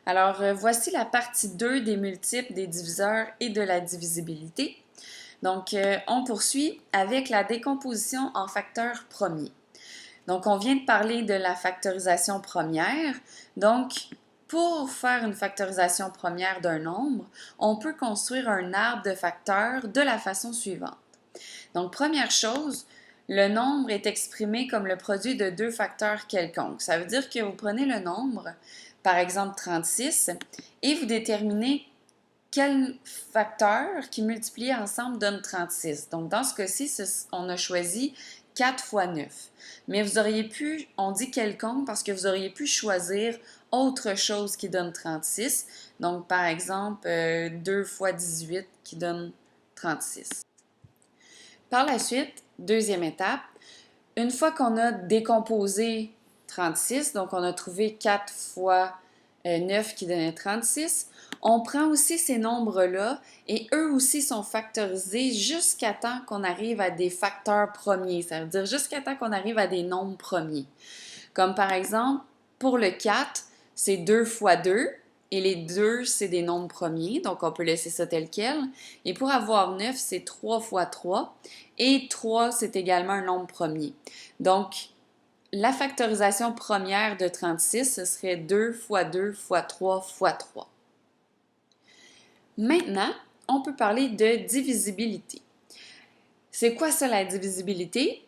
Alors, voici la partie 2 des multiples, des diviseurs et de la divisibilité. Donc, on poursuit avec la décomposition en facteurs premiers. Donc, on vient de parler de la factorisation première. Donc, pour faire une factorisation première d'un nombre, on peut construire un arbre de facteurs de la façon suivante. Donc, première chose, le nombre est exprimé comme le produit de deux facteurs quelconques. Ça veut dire que vous prenez le nombre, par exemple 36, et vous déterminez quel facteur qui multiplié ensemble donne 36. Donc, dans ce cas-ci, on a choisi 4 fois 9. Mais vous auriez pu, on dit quelconque parce que vous auriez pu choisir autre chose qui donne 36. Donc, par exemple, 2 fois 18 qui donne 36. Par la suite, deuxième étape, une fois qu'on a décomposé 36, donc on a trouvé 4 fois 9 qui donnait 36, on prend aussi ces nombres-là et eux aussi sont factorisés jusqu'à temps qu'on arrive à des facteurs premiers, ça veut dire jusqu'à temps qu'on arrive à des nombres premiers. Comme par exemple, pour le 4, c'est 2 fois 2, et les 2, c'est des nombres premiers, donc on peut laisser ça tel quel. Et pour avoir 9, c'est 3 fois 3, et 3, c'est également un nombre premier. Donc, la factorisation première de 36, ce serait 2 fois 2 fois 3 fois 3. Maintenant, on peut parler de divisibilité. C'est quoi ça, la divisibilité?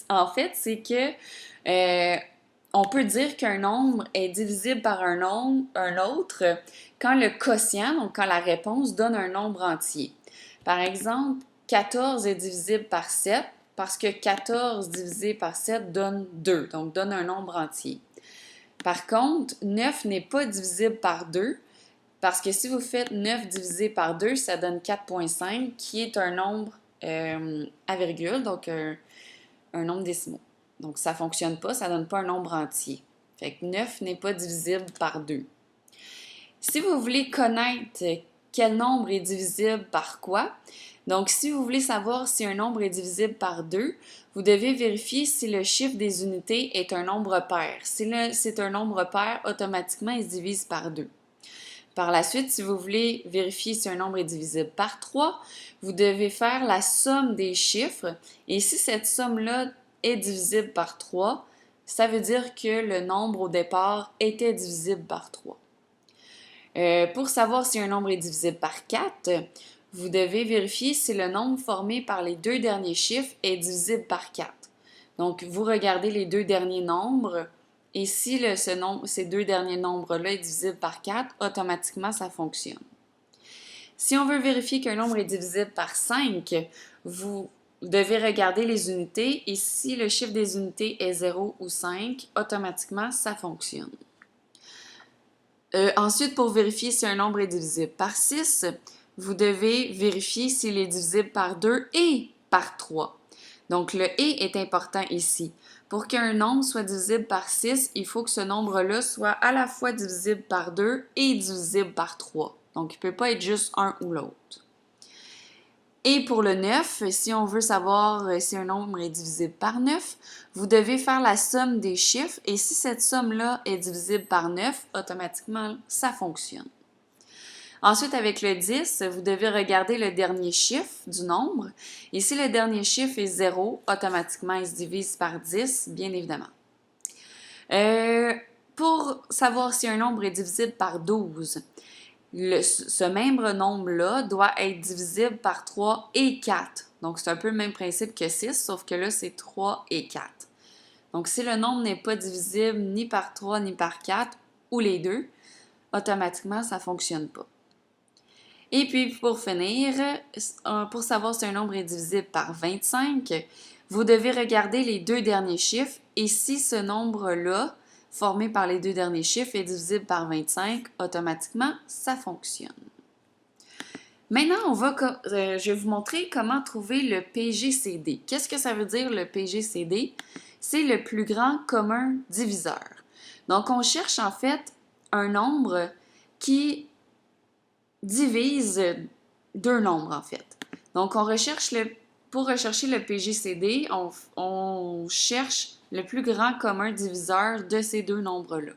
En fait, c'est que on peut dire qu'un nombre est divisible par un autre quand le quotient, donc quand la réponse, donne un nombre entier. Par exemple, 14 est divisible par 7 parce que 14 divisé par 7 donne 2, donc donne un nombre entier. Par contre, 9 n'est pas divisible par 2 parce que si vous faites 9 divisé par 2, ça donne 4,5 qui est un nombre à virgule, donc un nombre décimaux. Donc, ça ne fonctionne pas, ça ne donne pas un nombre entier. Fait que 9 n'est pas divisible par 2. Si vous voulez connaître quel nombre est divisible par quoi, donc si vous voulez savoir si un nombre est divisible par 2, vous devez vérifier si le chiffre des unités est un nombre pair. Si c'est un nombre pair, automatiquement, il se divise par 2. Par la suite, si vous voulez vérifier si un nombre est divisible par 3, vous devez faire la somme des chiffres. Et si cette somme-là est divisible par 3, ça veut dire que le nombre au départ était divisible par 3. Pour savoir si un nombre est divisible par 4, vous devez vérifier si le nombre formé par les deux derniers chiffres est divisible par 4. Donc, vous regardez les deux derniers nombres et si ces deux derniers nombres-là est divisible par 4, automatiquement, ça fonctionne. Si on veut vérifier qu'un nombre est divisible par 5, vous devez regarder les unités et si le chiffre des unités est 0 ou 5, automatiquement, ça fonctionne. Ensuite, pour vérifier si un nombre est divisible par 6, vous devez vérifier s'il est divisible par 2 et par 3. Donc, le « et » est important ici. Pour qu'un nombre soit divisible par 6, il faut que ce nombre-là soit à la fois divisible par 2 et divisible par 3. Donc, il ne peut pas être juste un ou l'autre. Et pour le 9, si on veut savoir si un nombre est divisible par 9, vous devez faire la somme des chiffres et si cette somme-là est divisible par 9, automatiquement, ça fonctionne. Ensuite, avec le 10, vous devez regarder le dernier chiffre du nombre. Et si le dernier chiffre est 0, automatiquement, il se divise par 10, bien évidemment. Pour savoir si un nombre est divisible par 12, ce même nombre-là doit être divisible par 3 et 4. Donc, c'est un peu le même principe que 6, sauf que là, c'est 3 et 4. Donc, si le nombre n'est pas divisible ni par 3 ni par 4, ou les deux, automatiquement, ça ne fonctionne pas. Et puis, pour finir, pour savoir si un nombre est divisible par 25, vous devez regarder les deux derniers chiffres et si ce nombre-là, formé par les deux derniers chiffres, est divisible par 25, automatiquement, ça fonctionne. Maintenant, je vais vous montrer comment trouver le PGCD. Qu'est-ce que ça veut dire le PGCD? C'est le plus grand commun diviseur. Donc, on cherche en fait un nombre qui divise deux nombres en fait. Donc, pour rechercher le PGCD, on cherche le plus grand commun diviseur de ces deux nombres-là.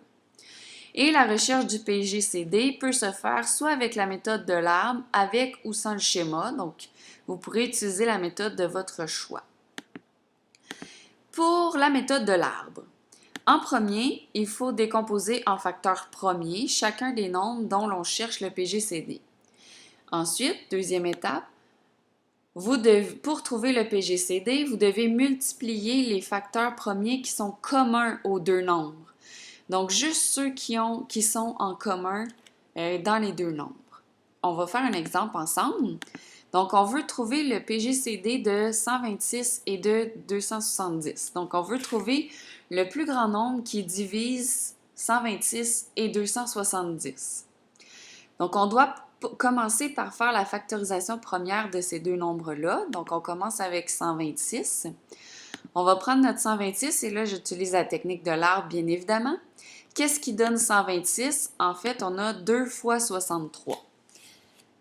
Et la recherche du PGCD peut se faire soit avec la méthode de l'arbre, avec ou sans le schéma. Donc, vous pourrez utiliser la méthode de votre choix. Pour la méthode de l'arbre, en premier, il faut décomposer en facteurs premiers chacun des nombres dont l'on cherche le PGCD. Ensuite, deuxième étape, pour trouver le PGCD, vous devez multiplier les facteurs premiers qui sont communs aux deux nombres. Donc, juste ceux qui sont en commun dans les deux nombres. On va faire un exemple ensemble. Donc, on veut trouver le PGCD de 126 et de 270. Donc, on veut trouver le plus grand nombre qui divise 126 et 270. Donc, on doit commencer par faire la factorisation première de ces deux nombres-là. Donc, on commence avec 126. On va prendre notre 126 et là, j'utilise la technique de l'arbre, bien évidemment. Qu'est-ce qui donne 126? En fait, on a 2 fois 63.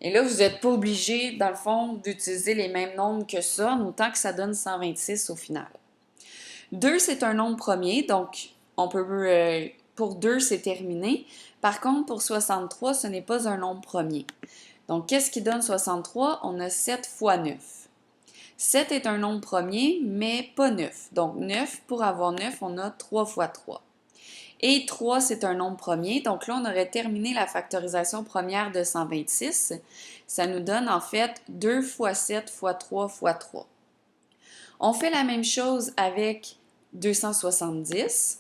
Et là, vous n'êtes pas obligé, dans le fond, d'utiliser les mêmes nombres que ça, autant que ça donne 126 au final. 2, c'est un nombre premier, donc on peut pour 2, c'est terminé. Par contre, pour 63, ce n'est pas un nombre premier. Donc, qu'est-ce qui donne 63? On a 7 fois 9. 7 est un nombre premier, mais pas 9. Donc, 9, pour avoir 9, on a 3 fois 3. Et 3, c'est un nombre premier. Donc là, on aurait terminé la factorisation première de 126. Ça nous donne en fait 2 fois 7 fois 3 fois 3. On fait la même chose avec 270.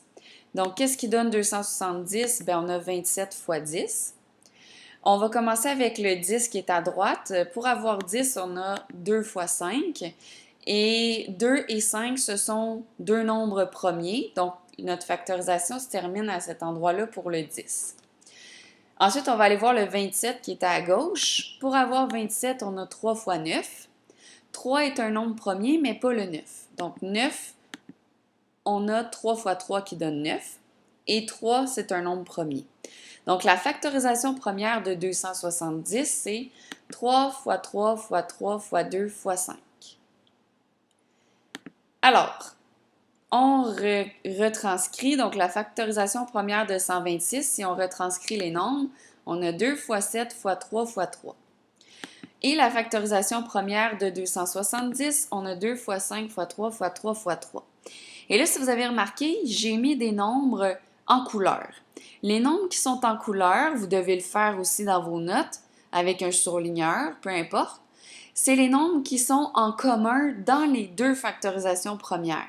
Donc, qu'est-ce qui donne 270? Bien, on a 27 fois 10. On va commencer avec le 10 qui est à droite. Pour avoir 10, on a 2 fois 5. Et 2 et 5, ce sont deux nombres premiers. Donc, notre factorisation se termine à cet endroit-là pour le 10. Ensuite, on va aller voir le 27 qui est à gauche. Pour avoir 27, on a 3 fois 9. 3 est un nombre premier, mais pas le 9. Donc, 9, on a 3 fois 3 qui donne 9. Et 3, c'est un nombre premier. Donc, la factorisation première de 270, c'est 3 fois 3 fois 3 fois 2 fois 5. Alors, on retranscrit, donc la factorisation première de 126, si on retranscrit les nombres, on a 2 fois 7 fois 3 fois 3. Et la factorisation première de 270, on a 2 fois 5 fois 3 fois 3 fois 3. Et là, si vous avez remarqué, j'ai mis des nombres en couleur. Les nombres qui sont en couleur, vous devez le faire aussi dans vos notes, avec un surligneur, peu importe. C'est les nombres qui sont en commun dans les deux factorisations premières.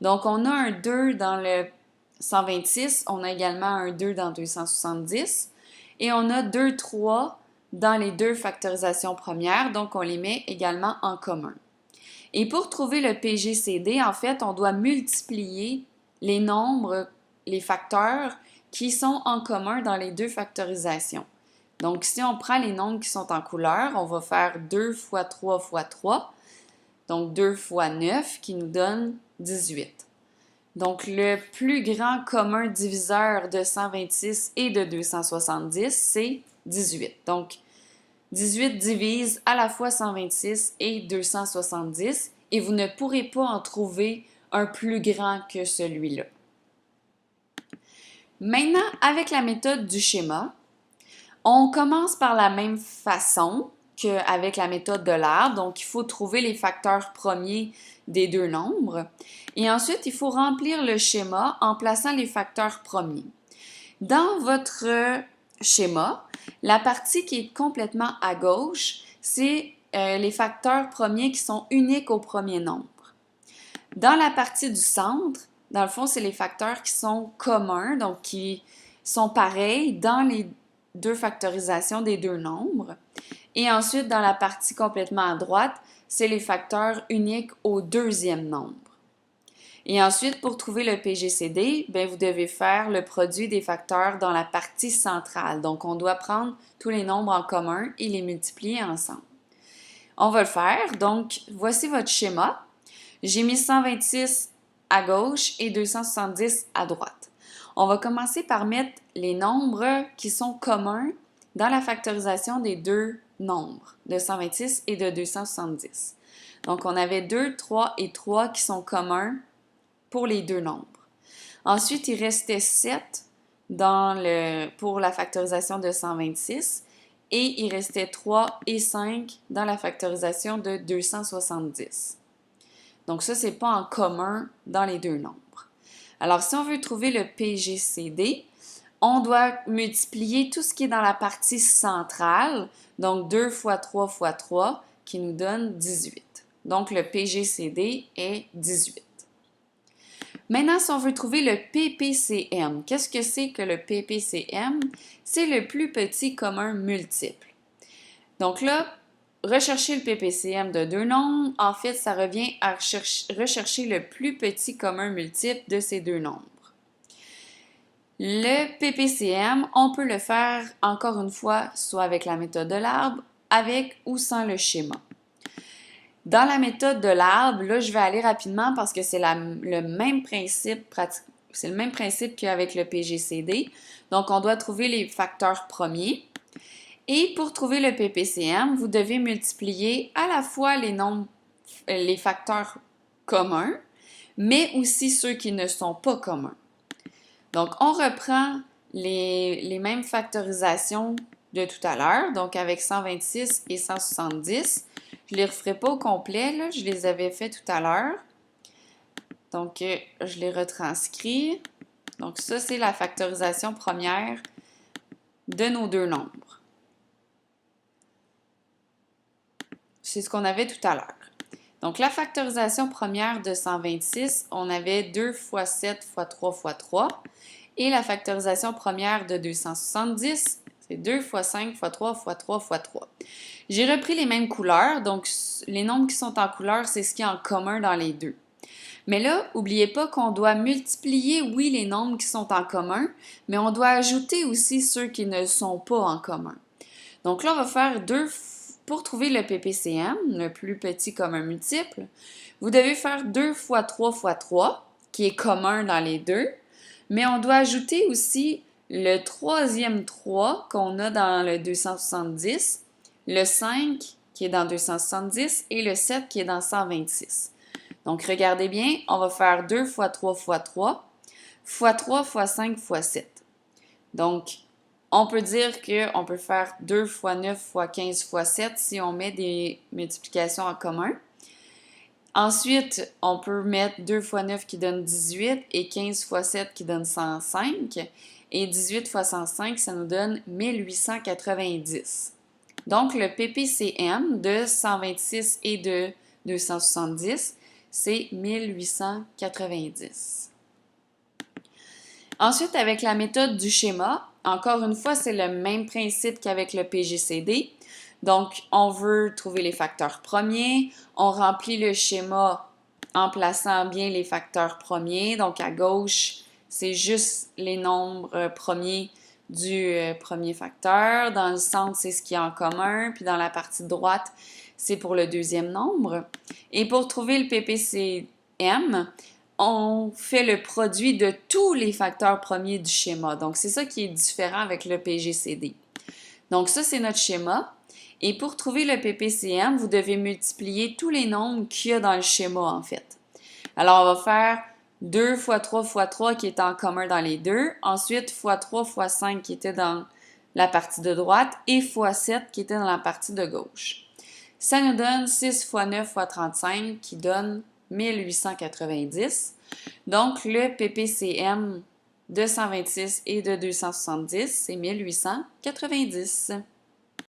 Donc, on a un 2 dans le 126, on a également un 2 dans 270, et on a 2, 3 dans les deux factorisations premières, donc on les met également en commun. Et pour trouver le PGCD, en fait, on doit multiplier les nombres, les facteurs qui sont en commun dans les deux factorisations. Donc, si on prend les nombres qui sont en couleur, on va faire 2 fois 3 fois 3, donc 2 fois 9 qui nous donne 18. Donc, le plus grand commun diviseur de 126 et de 270, c'est 18. Donc, 18 divise à la fois 126 et 270 et vous ne pourrez pas en trouver un plus grand que celui-là. Maintenant, avec la méthode du schéma, on commence par la même façon qu'avec la méthode de l'arbre. Donc, il faut trouver les facteurs premiers des deux nombres. Et ensuite, il faut remplir le schéma en plaçant les facteurs premiers. Dans votre schéma, la partie qui est complètement à gauche, c'est les facteurs premiers qui sont uniques au premier nombre. Dans la partie du centre, dans le fond, c'est les facteurs qui sont communs, donc qui sont pareils dans les deux factorisations des deux nombres. Et ensuite, dans la partie complètement à droite, c'est les facteurs uniques au deuxième nombre. Et ensuite, pour trouver le PGCD, bien, vous devez faire le produit des facteurs dans la partie centrale. Donc, on doit prendre tous les nombres en commun et les multiplier ensemble. On va le faire. Donc, voici votre schéma. J'ai mis 126 à gauche et 270 à droite. On va commencer par mettre les nombres qui sont communs dans la factorisation des deux nombres, de 126 et de 270. Donc, on avait 2, 3 et 3 qui sont communs pour les deux nombres. Ensuite, il restait 7 pour la factorisation de 126 et il restait 3 et 5 dans la factorisation de 270. Donc ça, c'est pas en commun dans les deux nombres. Alors, si on veut trouver le PGCD, on doit multiplier tout ce qui est dans la partie centrale, donc 2 fois 3 fois 3, qui nous donne 18. Donc, le PGCD est 18. Maintenant, si on veut trouver le PPCM, qu'est-ce que c'est que le PPCM? C'est le plus petit commun multiple. Donc là, rechercher le PPCM de deux nombres, en fait, ça revient à rechercher le plus petit commun multiple de ces deux nombres. Le PPCM, on peut le faire encore une fois, soit avec la méthode de l'arbre, avec ou sans le schéma. Dans la méthode de l'arbre, là, je vais aller rapidement parce que c'est le même principe c'est le même principe qu'avec le PGCD. Donc, on doit trouver les facteurs premiers. Et pour trouver le PPCM, vous devez multiplier à la fois les facteurs communs, mais aussi ceux qui ne sont pas communs. Donc, on reprend les mêmes factorisations de tout à l'heure, donc avec 126 et 170. Je ne les referai pas au complet, là, je les avais fait tout à l'heure. Donc, je les retranscris. Donc, ça, c'est la factorisation première de nos deux nombres. C'est ce qu'on avait tout à l'heure. Donc, la factorisation première de 126, on avait 2 fois 7 fois 3 fois 3. Et la factorisation première de 270, c'est 2 fois 5 fois 3 fois 3 fois 3. J'ai repris les mêmes couleurs, donc les nombres qui sont en couleur, c'est ce qui est en commun dans les deux. Mais là, n'oubliez pas qu'on doit multiplier, oui, les nombres qui sont en commun, mais on doit ajouter aussi ceux qui ne sont pas en commun. Donc là, on va faire pour trouver le PPCM, le plus petit commun multiple, vous devez faire 2 fois 3 fois 3, qui est commun dans les deux, mais on doit ajouter aussi le troisième 3 qu'on a dans le 270, le 5 qui est dans 270 et le 7 qui est dans 126. Donc, regardez bien, on va faire 2 fois 3 fois 3, fois 3 fois 5 fois 7. Donc, on peut dire qu'on peut faire 2 fois 9 fois 15 fois 7 si on met des multiplications en commun. Ensuite, on peut mettre 2 fois 9 qui donne 18 et 15 fois 7 qui donne 105. Et 18 fois 105, ça nous donne 1890. Donc, le PPCM de 126 et de 270, c'est 1890. Ensuite, avec la méthode du schéma, encore une fois, c'est le même principe qu'avec le PGCD. Donc, on veut trouver les facteurs premiers. On remplit le schéma en plaçant bien les facteurs premiers. Donc, à gauche, c'est juste les nombres premiers du premier facteur. Dans le centre, c'est ce qui est en commun. Puis dans la partie droite, c'est pour le deuxième nombre. Et pour trouver le PPCM, on fait le produit de tous les facteurs premiers du schéma. Donc, c'est ça qui est différent avec le PGCD. Donc, ça, c'est notre schéma. Et pour trouver le PPCM, vous devez multiplier tous les nombres qu'il y a dans le schéma, en fait. Alors, on va faire 2 fois 3 fois 3 qui est en commun dans les deux. Ensuite, fois 3 fois 5 qui était dans la partie de droite et fois 7 qui était dans la partie de gauche. Ça nous donne 6 fois 9 fois 35 qui donne 1890. Donc, le PPCM de 126 et de 270, c'est 1890.